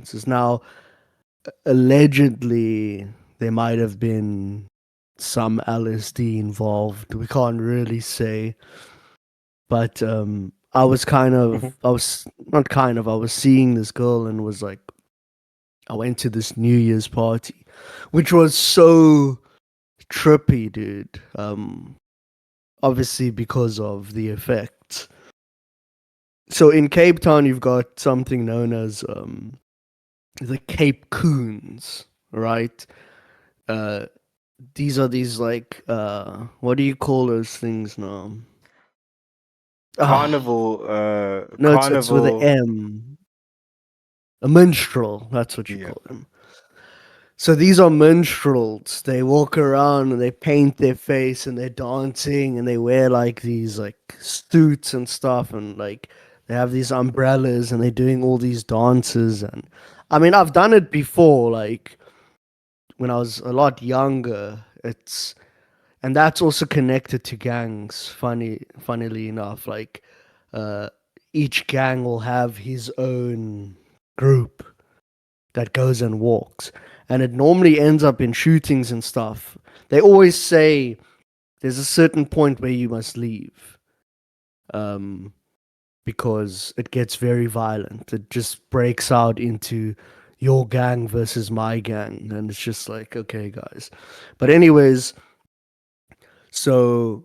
substances. Now, allegedly, there might have been some LSD involved. We can't really say, but Mhm. I was not kind of, I was seeing this girl and was like, I went to this New Year's party, which was so trippy, dude. Obviously because of the effects. So in Cape Town, you've got something known as the Cape Coons, right? Uh, these are these like what do you call those things now? Ah, no, it's with an Carnival. M. A minstrel, that's what you Yeah. call them. So these are minstrels. They walk around and they paint their face and they're dancing and they wear like these like suits and stuff and like they have these umbrellas and they're doing all these dances and I mean I've done it before like when I was a lot younger. It's and that's also connected to gangs. Funnily enough, like uh, each gang will have his own group that goes and walks, and it normally ends up in shootings and stuff. They always say there's a certain point where you must leave, um, because it gets very violent. It just breaks out into your gang versus my gang, and it's just like okay, guys. But anyways, so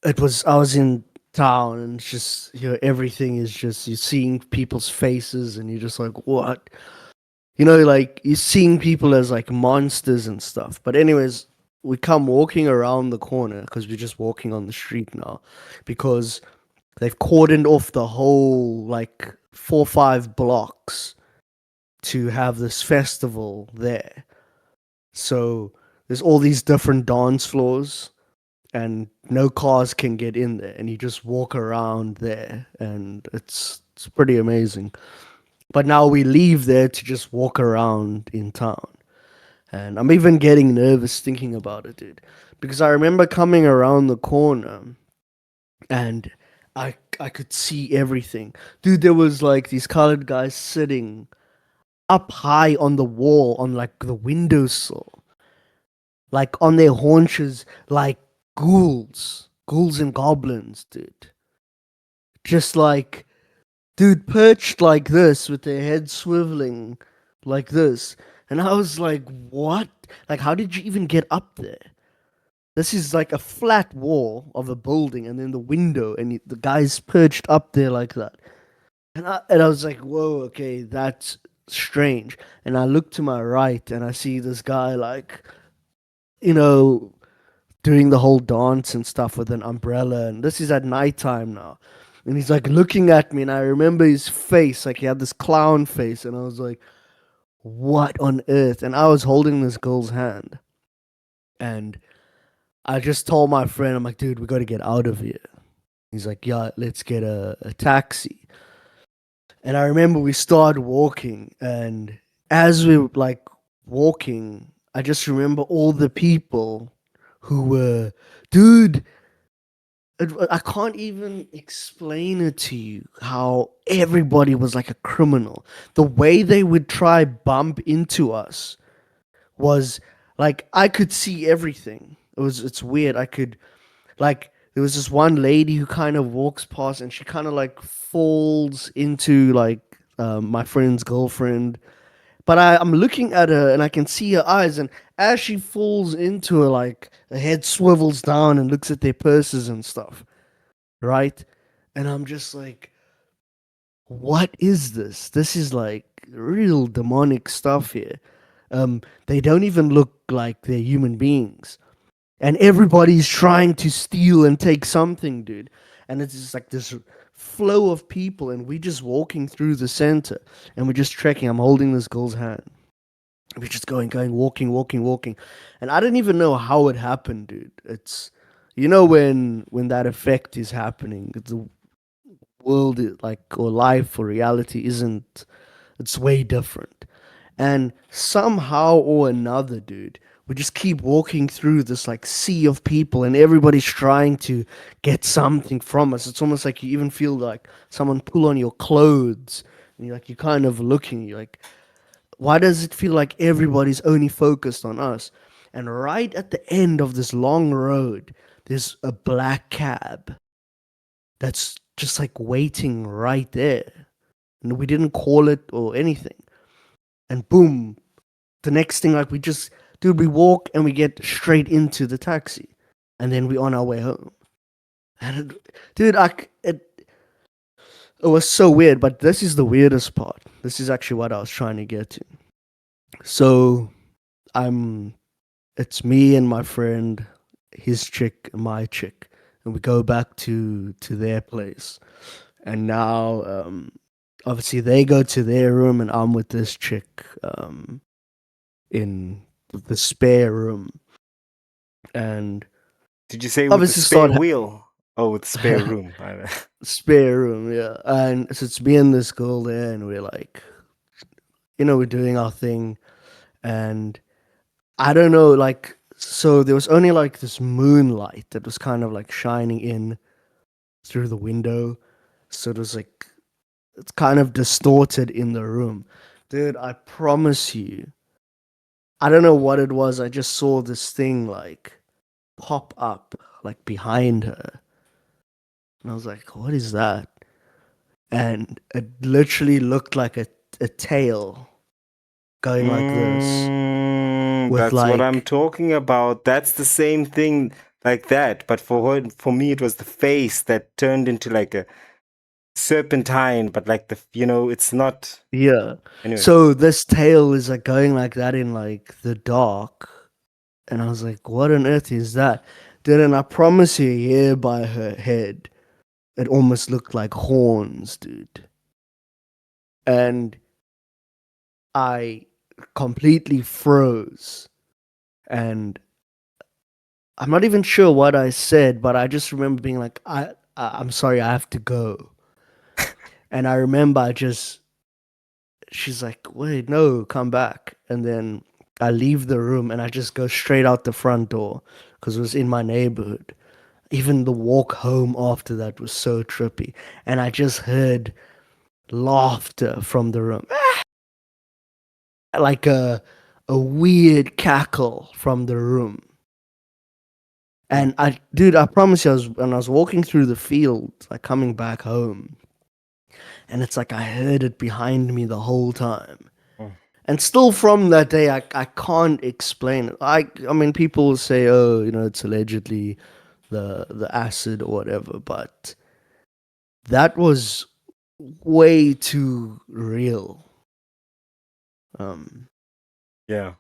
it was I was in town and it's just everything is just you're seeing people's faces and you're just like what like you're seeing people as like monsters and stuff. But anyways, we come walking around the corner because we're just walking on the street now because they've cordoned off the whole like 4 or 5 blocks to have this festival there. So there's all these different dance floors and no cars can get in there and you just walk around there and it's pretty amazing. But now we leave there to just walk around in town. And I'm even getting nervous thinking about it, dude. Because I remember coming around the corner and I could see everything. Dude, there was like these colored guys sitting up high on the wall on like the windowsill, like on their haunches, like ghouls and goblins, dude. Just like, dude, perched like this with their head swiveling like this. And I was like, what? Like, how did you even get up there? This is like a flat wall of a building and then the window, and the guy's perched up there like that. And I was like, whoa, okay, that's strange. And I look to my right and I see this guy, like, you know, doing the whole dance and stuff with an umbrella. And this is at nighttime now. And he's like looking at me, and I remember his face, like he had this clown face. And I was like, what on earth? And I was holding this girl's hand. And I just told my friend, I'm like, dude, we got to get out of here. He's like, yeah, let's get a taxi. And I remember we started walking. And as we were like walking, I just remember all the people who were, dude, I can't even explain it to you how everybody was like a criminal. The way they would try bump into us was like I could see everything. It's weird. I could like there was this one lady who kind of walks past and she kind of like falls into like my friend's girlfriend. But I'm looking at her and I can see her eyes, and as she falls into her, like her head swivels down and looks at their purses and stuff, right? And I'm just like, what is this? This is like real demonic stuff here. They don't even look like they're human beings, and everybody's trying to steal and take something, dude. And it's just like this flow of people, and we're just walking through the center, and we're just trekking. I'm holding this girl's hand. We're just going, walking, and I didn't even know how it happened, dude. It's when that effect is happening, the world like or life or reality isn't. It's way different. And somehow or another, dude, we just keep walking through this like sea of people and everybody's trying to get something from us. It's almost like you even feel like someone pull on your clothes and you're kind of looking, you're like, Why does it feel like everybody's only focused on us? And right at the end of this long road, there's a black cab that's just like waiting right there. And we didn't call it or anything. And boom, the next thing, like we just, dude, we walk and we get straight into the taxi. And then we on our way home. And dude, it was so weird, but this is the weirdest part. This is actually what I was trying to get to. So I'm it's me and my friend, his chick, and my chick, and we go back to their place. And now, obviously, they go to their room, and I'm with this chick in the spare room, and Did you say with the obviously spare start wheel? Oh, with the spare room. spare room, yeah. And so it's me and this girl there, and we're like, we're doing our thing, and I don't know, like, so there was only like this moonlight that was kind of like shining in through the window. So it was like, it's kind of distorted in the room. Dude, I promise you, I don't know what it was. I just saw this thing like pop up like behind her. And I was like, what is that? And it literally looked like a tail going like this with That's what I'm like, talking about. That's the same thing like that. But for me, it was the face that turned into like a serpentine, but like it's not. yeah. Anyway. So this tail is like going like that in like the dark. And I was like, what on earth is that? Dude, and I promise you, here by her head, it almost looked like horns, dude. And I completely froze. And I'm not even sure what I said, but I just remember being like, I'm sorry, I have to go. And I remember she's like, wait, no, come back. And then I leave the room and I just go straight out the front door because it was in my neighborhood. Even the walk home after that was so trippy. And I just heard laughter from the room. Like a weird cackle from the room. Mm, And dude, I promise you, when I was walking through the field, like coming back home, and it's like I heard it behind me the whole time. mm. And still from that day, I can't explain it. I mean, people will say, oh, it's allegedly the acid or whatever, but that was way too real. Um, Yeah.